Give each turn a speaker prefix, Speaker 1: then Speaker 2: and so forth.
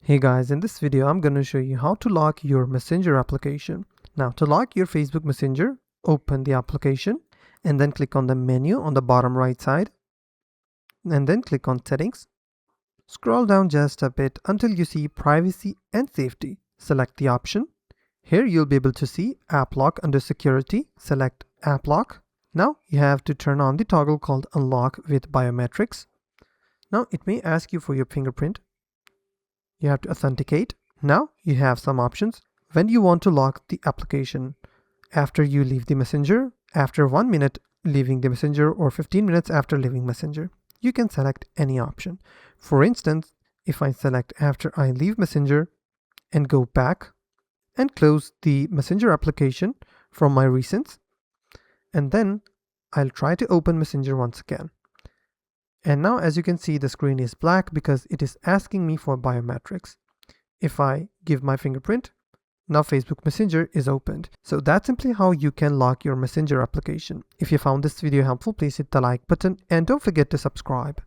Speaker 1: Hey guys, in this video I'm going to show you how to lock your Messenger application. Now to lock your Facebook Messenger, open the application and then click on the menu on the bottom right side and then click on settings. Scroll down just a bit until you see privacy and safety. Select the option. Here you'll be able to see app lock under security. Select app lock. Now you have to turn on the toggle called unlock with biometrics. Now it may ask you for your fingerprint. You have to authenticate. Now you have some options. When you want to lock the application, after you leave the messenger, after 1 minute leaving the messenger, or 15 minutes after leaving messenger, you can select any option. For instance, if I select after I leave messenger and go back and close the messenger application from my recents, and then I'll try to open messenger once again. And now as you can see, the screen is black because it is asking me for biometrics. If I give my fingerprint, now Facebook Messenger is opened. So that's simply how you can lock your Messenger application. If you found this video helpful, please hit the like button and don't forget to subscribe.